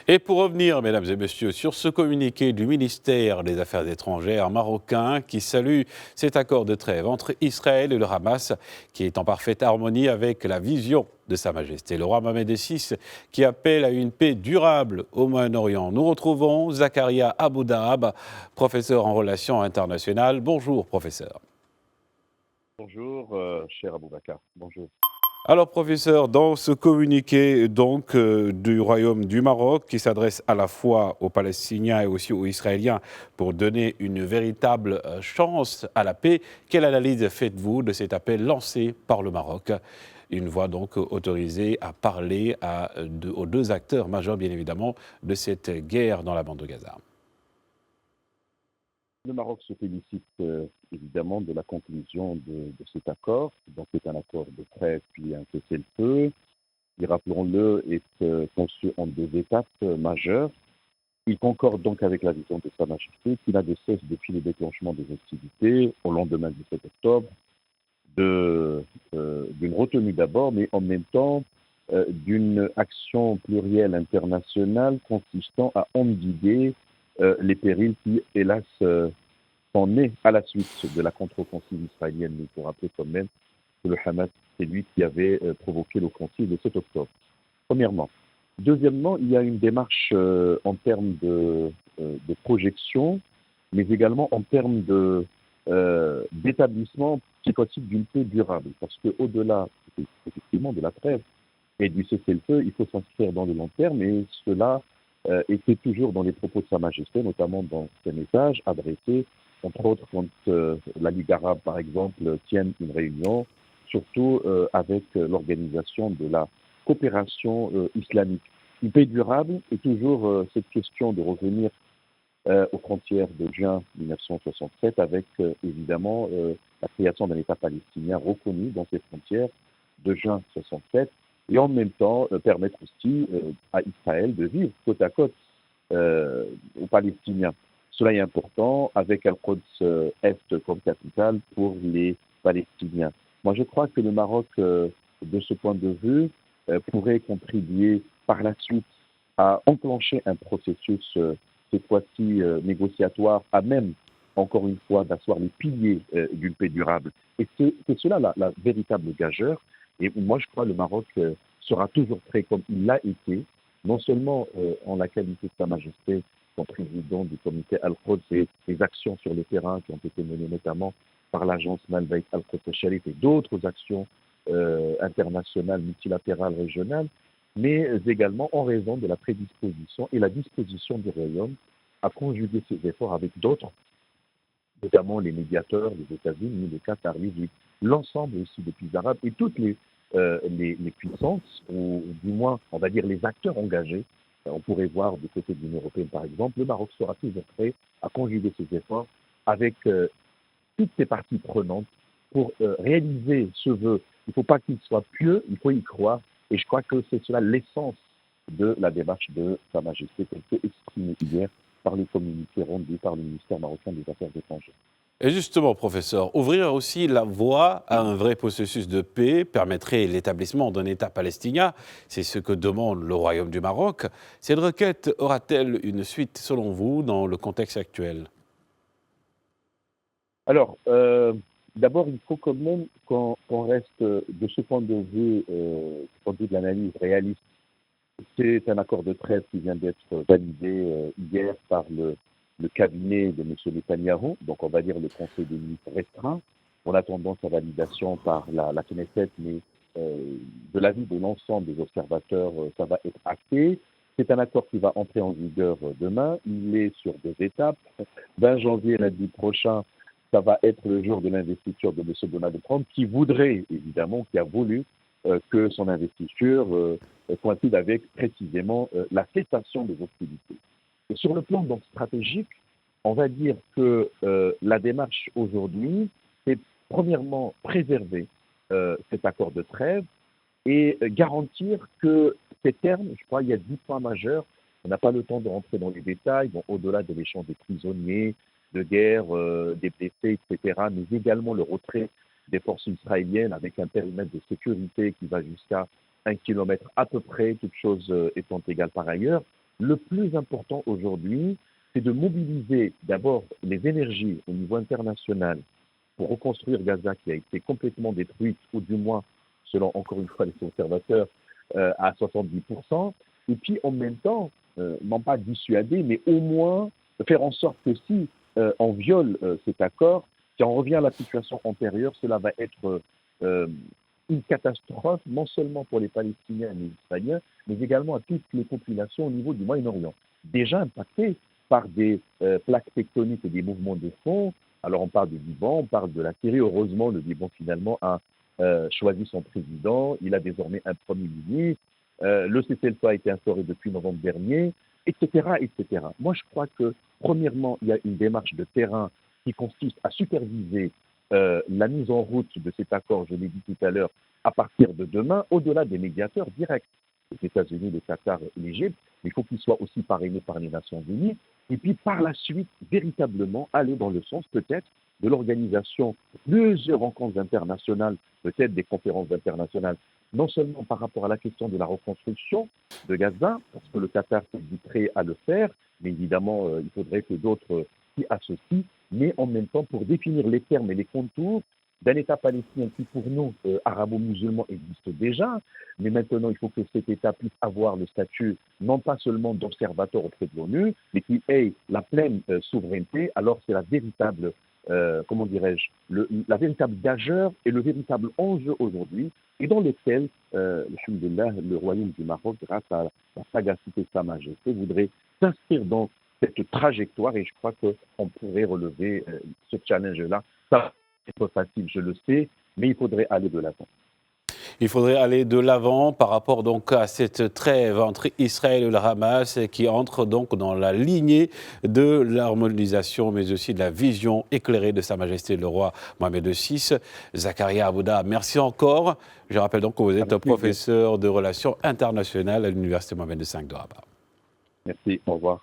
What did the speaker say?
Et pour revenir, mesdames et messieurs, sur ce communiqué du ministère des Affaires étrangères marocain qui salue cet accord de trêve entre Israël et le Hamas, qui est en parfaite harmonie avec la vision de Sa Majesté le roi Mohamed VI, qui appelle à une paix durable au Moyen-Orient. Nous retrouvons Zakaria Aboudahab, professeur en relations internationales. Bonjour, professeur. Bonjour, cher Aboubakar. Bonjour. Alors, professeur, dans ce communiqué du Royaume du Maroc, qui s'adresse à la fois aux Palestiniens et aussi aux Israéliens pour donner une véritable chance à la paix, quelle analyse faites-vous de cet appel lancé par le Maroc? Une voix donc autorisée à parler aux deux acteurs majeurs, bien évidemment, de cette guerre dans la bande de Gaza. Le Maroc se félicite évidemment de la conclusion de cet accord. Donc, c'est un accord de trêve puis un cessez-le-feu, qui, rappelons-le, est conçu en deux étapes majeures. Il concorde donc avec la vision de Sa Majesté, qui n'a de cesse depuis le déclenchement des hostilités au lendemain du 7 octobre, d'une retenue d'abord, mais en même temps d'une action plurielle internationale consistant à endiguer les périls qui, hélas, sont nés à la suite de la contre-offensive israélienne. Mais il faut rappeler quand même que le Hamas, c'est lui qui avait provoqué l'offensive le 7 octobre. Premièrement. Deuxièmement, il y a une démarche en termes de projection, mais également en termes d'établissement psychotique d'une paix durable. Parce qu'au-delà, effectivement, de la trêve et du cessez-le-feu, il faut s'inscrire dans le long terme, et cela était toujours dans les propos de Sa Majesté, notamment dans ses messages adressés, entre autres, quand la Ligue arabe, par exemple, tienne une réunion, surtout avec l'organisation de la coopération islamique. Une paix durable est toujours cette question de revenir aux frontières de juin 1967 avec évidemment la création d'un État palestinien reconnu dans ces frontières de juin 67 et en même temps permettre aussi à Israël de vivre côte à côte aux Palestiniens. Cela est important avec Al-Quds Est comme capitale pour les Palestiniens. Moi, je crois que le Maroc, de ce point de vue, pourrait contribuer par la suite à enclencher un processus, cette fois-ci négociatoire, à même, encore une fois, d'asseoir les piliers d'une paix durable. Et c'est cela la véritable gageure. Et moi, je crois que le Maroc sera toujours prêt, comme il l'a été, non seulement en la qualité de Sa Majesté, comme président du comité Al-Quds, et les actions sur le terrain qui ont été menées notamment par l'agence Malbeit Al-Quds Sharif et d'autres actions internationales, multilatérales, régionales, mais également en raison de la prédisposition et la disposition du Royaume à conjuguer ses efforts avec d'autres, notamment les médiateurs, les États-Unis, le Qatar, l'Égypte, l'ensemble aussi des pays arabes et toutes les puissances, ou du moins, on va dire, les acteurs engagés. On pourrait voir du côté de l'Union européenne, par exemple, le Maroc sera toujours prêt à conjuguer ses efforts avec toutes ces parties prenantes pour réaliser ce vœu. Il ne faut pas qu'il soit pieux, il faut y croire. Et je crois que c'est cela l'essence de la démarche de Sa Majesté, telle que exprimée hier par le communiqué rendu par le ministère marocain des Affaires étrangères. Et justement, professeur, ouvrir aussi la voie à un vrai processus de paix permettrait l'établissement d'un État palestinien. C'est ce que demande le Royaume du Maroc. Cette requête aura-t-elle une suite, selon vous, dans le contexte actuel? Alors, d'abord, il faut quand même qu'on reste, de ce point de vue, du point de vue de l'analyse réaliste. C'est un accord de trêve qui vient d'être validé hier par le cabinet de M. Netanyahou, donc on va dire le Conseil des ministres restreint. On attend sa validation par la Knesset, mais de l'avis de l'ensemble des observateurs, ça va être acté. C'est un accord qui va entrer en vigueur demain. Il est sur deux étapes. 20 janvier, lundi prochain, ça va être le jour de l'investiture de M. Donald Trump, qui voudrait, évidemment, qui a voulu que son investiture coïncide avec précisément la cessation des hostilités. Et sur le plan donc stratégique, on va dire que la démarche aujourd'hui, c'est premièrement préserver cet accord de trêve et garantir que ces termes, je crois, il y a 10 points majeurs. On n'a pas le temps de rentrer dans les détails, bon, au-delà de l'échange des prisonniers, de guerre, des blessés, etc., mais également le retrait des forces israéliennes avec un périmètre de sécurité qui va jusqu'à 1 kilomètre à peu près, toutes choses étant égales par ailleurs. Le plus important aujourd'hui, c'est de mobiliser d'abord les énergies au niveau international pour reconstruire Gaza qui a été complètement détruite, ou du moins, selon encore une fois les observateurs, à 70%. Et puis en même temps, non pas dissuader, mais au moins faire en sorte que si on viole cet accord, si on revient à la situation antérieure, cela va être une catastrophe, non seulement pour les Palestiniens et les Israéliens, mais également à toutes les populations au niveau du Moyen-Orient, déjà impactées par des plaques tectoniques et des mouvements de fond. Alors on parle du Liban, on parle de la Syrie. Heureusement, le Liban finalement a choisi son président, il a désormais un Premier ministre, le cessez-le-feu a été instauré depuis novembre dernier, etc., etc. Moi, je crois que, premièrement, il y a une démarche de terrain qui consiste à superviser la mise en route de cet accord, je l'ai dit tout à l'heure, à partir de demain, au-delà des médiateurs directs, les États-Unis, le Qatar et l'Égypte, mais il faut qu'ils soient aussi parrainés par les Nations Unies, et puis par la suite, véritablement aller dans le sens peut-être de l'organisation de plusieurs rencontres internationales, peut-être des conférences internationales, non seulement par rapport à la question de la reconstruction de Gaza, parce que le Qatar s'est dit prêt à le faire, mais évidemment, il faudrait que d'autres s'y associent, mais en même temps pour définir les termes et les contours d'un État palestinien qui, pour nous, arabo-musulmans, existe déjà, mais maintenant, il faut que cet État puisse avoir le statut, non pas seulement d'observateur auprès de l'ONU, mais qu'il ait la pleine souveraineté. Alors, c'est la véritable, comment dirais-je, la véritable gageure et le véritable enjeu aujourd'hui, et dans lequel, alhamdoulilah, le royaume du Maroc, grâce à la sagacité de Sa Majesté, voudrait s'inscrire dans cette trajectoire, et je crois qu'on pourrait relever ce challenge-là. Ça, c'est pas facile, je le sais, mais il faudrait aller de l'avant. Il faudrait aller de l'avant par rapport donc à cette trêve entre Israël et le Hamas qui entre donc dans la lignée de l'harmonisation mais aussi de la vision éclairée de Sa Majesté le roi Mohamed VI. Zakaria Abouda, merci encore. Je rappelle donc que vous êtes professeur de relations internationales à l'Université Mohamed V de Rabat. Merci, au revoir.